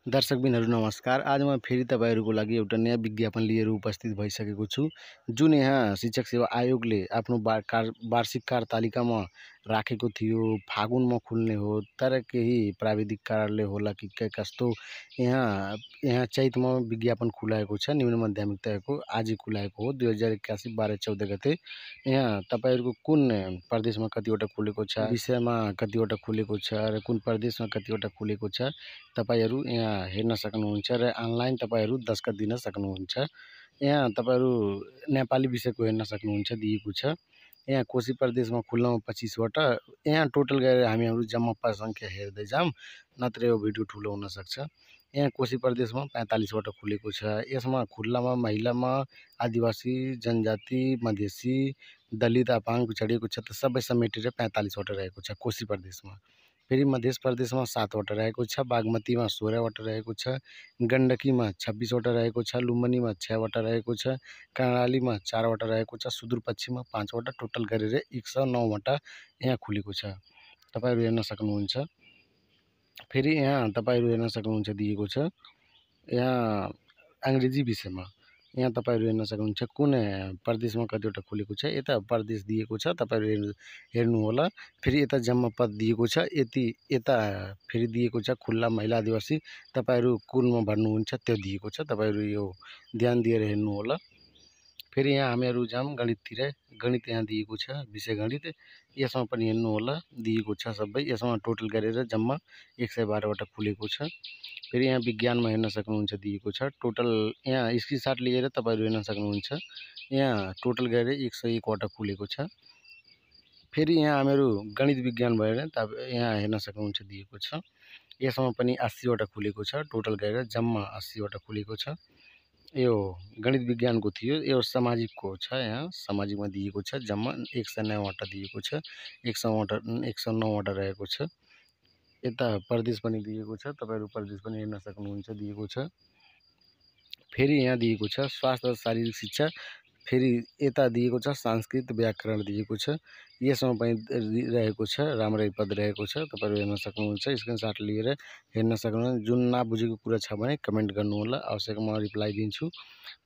दर्शकबिनहरू नमस्कार। आज म फेरि तपाईँहरूको लागि एउटा नयाँ विज्ञापन लिएर उपस्थित भइसकेको छु। जुन यहाँ शिक्षक सेवा आयोगले आफ्नो वार्षिक कार्यतालिकामा राखेको थियो, फागुनमा खुल्ने हो, तर केही प्राविधिक कारणले होला कि के कस्तो यहाँ यहाँ चैतमा विज्ञापन खुलाएको छ। निम्न माध्यमिक तहको आजै खुलाएको हो 2081 12-14 गते। यहाँ तपाईँहरूको कुन प्रदेशमा कतिवटा खुलेको छ, विषयमा कतिवटा खुलेको छ र कुन प्रदेशमा कतिवटा खुलेको छ तपाईहरू यहाँ हेर्न सक्नुहुन्छ र अनलाइन तपाईहरू दस्खत दिन सक्नुहुन्छ। यहाँ तपाईहरू नेपाली विषयको हेर्न सक्नुहुन्छ दिएको छ। यहाँ कोशी प्रदेशमा खुल्नमा 25 वटा। यहाँ टोटल गरेर हामीहरू जम्मा सङ्ख्या हेर्दै जाऊँ, नत्र यो भिडियो ठुलो हुन सक्छ। यहाँ कोशी प्रदेशमा 45 वटा खुलेको छ। यसमा खुल्लामा महिलामा आदिवासी जनजाति, मधेसी, दलित, अपाङ्ग, पिछडिएको क्षेत्र सबै समेटेर 45 वटा रहेको छ कोशी प्रदेशमा। फेरि मध्य प्रदेशमा 7 वटा रहेको छ, बागमतीमा 16 वटा रहेको छ, गण्डकीमा 26 वटा रहेको छ, लुम्बिनीमा 6 वटा रहेको छ, कर्णालीमा 4 वटा रहेको छ, सुदूरपश्चिममा 5 वटा, टोटल गरेर 109 वटा यहाँ खुलेको छ। तपाईहरू हेर्न सक्नुहुन्छ। फेरि यहाँ तपाईहरू हेर्न सक्नुहुन्छ दिएको छ यहाँ अङ्ग्रेजी विषयमा। यहाँ तपाईहरू हेर्न सक्नुहुन्छ कुन प्रदेशमा कतिवटा खुलेको छ। यता प्रदेश दिएको छ, तपाईहरू हेर्नुहोला। फेरि यता जम्मा पद दिएको छ। यता फेरि दिएको छ खुल्ला महिला आदिवासी। तपाईहरू कुनमा भर्नुहुन्छ त्यो दिएको छ। तपाईहरू यो ध्यान दिएर हेर्नुहोला। फेरि यहाँ हामीहरू जाऊँ गणिततिर। गणित यहाँ दिएको छ, विषय गणित। यसमा पनि हेर्नुहोला, दिएको छ सबै। यसमा टोटल गरेर जम्मा 112 वटा खुलेको छ। फेरि यहाँ विज्ञानमा हेर्न सक्नुहुन्छ दिएको छ। टोटल यहाँ स्क्रिनसट लिएर तपाईहरू हेर्न सक्नुहुन्छ। यहाँ टोटल गरेर 101 वटा खुलेको छ। फेरि यहाँ हामीहरू गणित विज्ञान भएर यहाँ हेर्न सक्नुहुन्छ दिएको छ। यसमा पनि 80 वटा खुलेको छ। टोटल गरेर जम्मा 80 वटा खुलेको छ। यो गणित विज्ञानको थियो। यो सामाजिकको छ। यहाँ सामाजिकमा दिएको छ जम्मा 109 वटा दिएको छ। 109 वटा रहेको छ। यता प्रदेश पनि दिएको छ। तपाईहरू प्रदेश पनि हेर्न सक्नुहुन्छ दिएको छ। फेरि यहाँ दिएको छ स्वास्थ्य र शारीरिक शिक्षा। फेरि यता दिएको छ संस्कृत व्याकरण दिएको छ। यसमा पनि रहेको छ, राम्रै पद रहेको छ। तपाईहरू हेर्न सक्नुहुन्छ, स्क्रिनसट लिएर हेर्न सक्नुहुन्छ। जुन नबुझेको कुरा छ भने कमेन्ट गर्नुहोला, आवश्यक म रिप्लाई दिन्छु।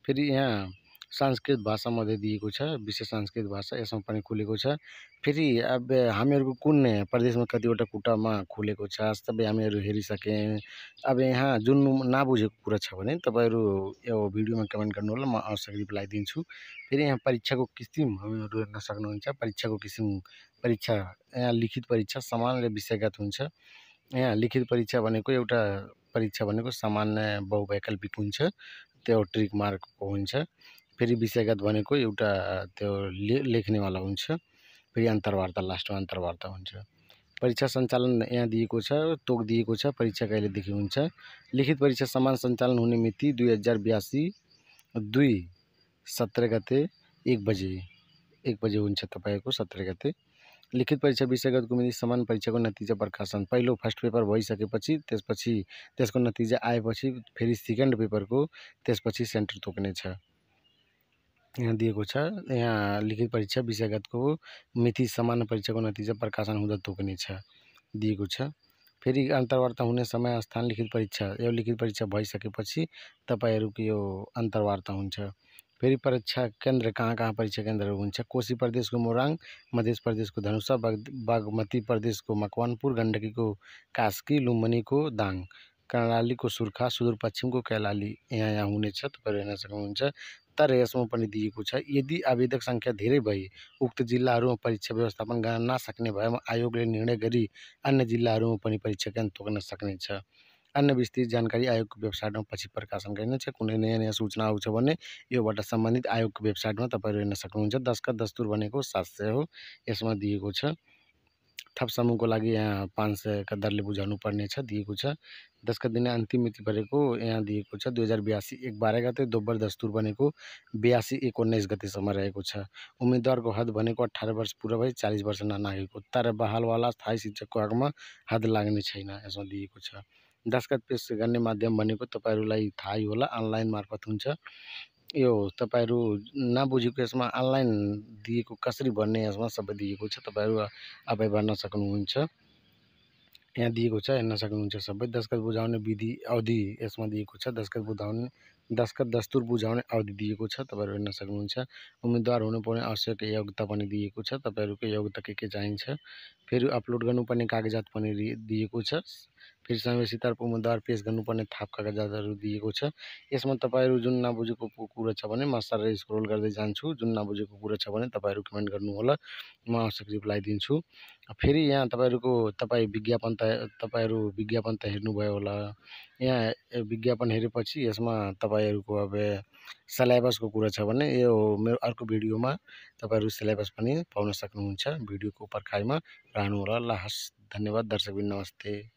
फेरि यहाँ संस्कृत भाषा मध्ये दिएको छ, विशेष संस्कृत भाषा। यसमा पनि खुलेको छ। फेरि अब हामीहरूको कुन प्रदेशमा कतिवटा कुटामा खुलेको छ सबै हामीहरू हेरिसकेँ। अब यहाँ जुन नबुझेको कुरा छ भने तपाईहरू यो भिडियोमा कमेन्ट गर्नुहोला, म आवश्यक रिप्लाई दिन्छु। फेरि यहाँ परीक्षाको किसिम हामीहरू हेर्न सक्नुहुन्छ। परीक्षाको किसिम परीक्षा यहाँ लिखित परीक्षा, सामान्य र विषयगत हुन्छ। यहाँ लिखित परीक्षा भनेको एउटा परीक्षा भनेको सामान्य बहुवैकल्पिक हुन्छ, त्यो ट्रिक मार्कको हुन्छ। फेरि विषयगत भनेको एउटा त्यो लेख्नेवाला हुन्छ। फेरि अन्तर्वार्ता, लास्टमा अन्तर्वार्ता हुन्छ। परीक्षा सञ्चालन यहाँ दिएको छ, तोक दिएको छ, परीक्षा कहिलेदेखि हुन्छ। लिखित परीक्षा समान सञ्चालन हुने मिति 2082 2/17 गते 1 बजे हुन्छ तपाईँको 17 गते। लिखित परीक्षा विषयगतको मिति समान परीक्षाको नतिजा प्रकाशन। पहिलो फर्स्ट पेपर भइसकेपछि त्यसपछि त्यसको नतिजा आएपछि फेरि सेकेन्ड पेपरको त्यसपछि सेन्टर तोक्नेछ। यहाँ दिएको छ। यहाँ लिखित परीक्षा विषयगतको मिति सामान्य परीक्षाको नतिजा प्रकाशन हुँदा तोक्नेछ दिएको छ। फेरि अन्तर्वार्ता हुने समय स्थान लिखित परीक्षा। यो लिखित परीक्षा भइसकेपछि तपाईँहरूको यो अन्तर्वार्ता हुन्छ। फेरि परीक्षा केन्द्र कहाँ परीक्षा केन्द्रहरू हुन्छ। कोशी प्रदेशको मोरङ, मध्य प्रदेशको धनुषा, बागमती प्रदेशको मकवानपुर, गण्डकीको कास्की, लुम्बिनीको दाङ, कर्णालीको सुर्खा, सुदूरपश्चिमको कैलाली यहाँ हुनेछ। तपाईँहरू हेर्न सक्नुहुन्छ। तर यसमा पनि दिएको छ, यदि आवेदक सङ्ख्या धेरै भए उक्त जिल्लाहरूमा परीक्षा व्यवस्थापन गर्न नसक्ने भएमा आयोगले निर्णय गरी अन्य जिल्लाहरूमा पनि परीक्षा केन्द्र तोक्न सक्नेछ। अन्य विस्तृत जानकारी आयोगको वेबसाइटमा पछि प्रकाशन गरिनेछ। कुनै नयाँ सूचना आउँछ भने योबाट सम्बन्धित आयोगको वेबसाइटमा तपाईँहरू हेर्न सक्नुहुन्छ। दस्खत दस्तुर भनेको 700 हो, यसमा दिएको छ। थप समूहको लागि यहाँ 500 का दरले बुझाउनु पर्नेछ दिएको छ। दस्खत दिने अन्तिम मिति भनेको यहाँ दिएको छ 2082 1 12 गते। दोब्बर दस्तुर भनेको 82 1 19 गतेसम्म रहेको छ। उम्मेदवारको हद भनेको 18 वर्ष पुरा भई 40 वर्ष ननागेको, तर बहालवाला स्थायी शिक्षकको हकमा हद लाग्ने छैन, यसमा दिएको छ। दस्खत पेश गर्ने माध्यम भनेको तपाईँहरूलाई थाहै होला, अनलाइन मार्फत हुन्छ। यो तपाईँहरू नबुझेको यसमा अनलाइन दिएको कसरी भर्ने यसमा सबै दिएको छ। तपाईँहरू आफै भर्न सक्नुहुन्छ। यहाँ दिएको छ, हेर्न सक्नुहुन्छ सबै। दस्तखत बुझाउने विधि अवधि यसमा दिएको छ। दस्तखत दस्तुर बुझाउने अवधि दिएको छ, तपाईँहरू हेर्न सक्नुहुन्छ। उम्मेदवार हुनुपर्ने आवश्यक योग्यता पनि दिएको छ, तपाईँहरूको योग्यता के चाहिन्छ। फेरि अपलोड गर्नुपर्ने कागजात पनि दिएको छ। फेरि संवेदनशीलता उम्मेदवार पेश गर्नुपर्ने थप कागजातहरू दिएको छ। यसमा तपाईँहरू जुन नबुझेको कुरा छ भने म सर स्क्रोल गर्दै जान्छु। जुन नबुझेको कुरा छ भने तपाईँहरू कमेन्ट गर्नुहोला, म आवश्यक रिप्लाई दिन्छु। फेरि यहाँ तपाईँहरू विज्ञापन त हेर्नुभयो होला। यहाँ विज्ञापन हेरेपछि यसमा तपाईँहरूको अब सिलेबसको कुरा छ भने यो मेरो अर्को भिडियोमा तपाईँहरू सिलेबस पनि पाउन सक्नुहुन्छ। भिडियोको पर्खाइमा रहनुहोला। ल हस्, धन्यवाद दर्शकबिन, नमस्ते।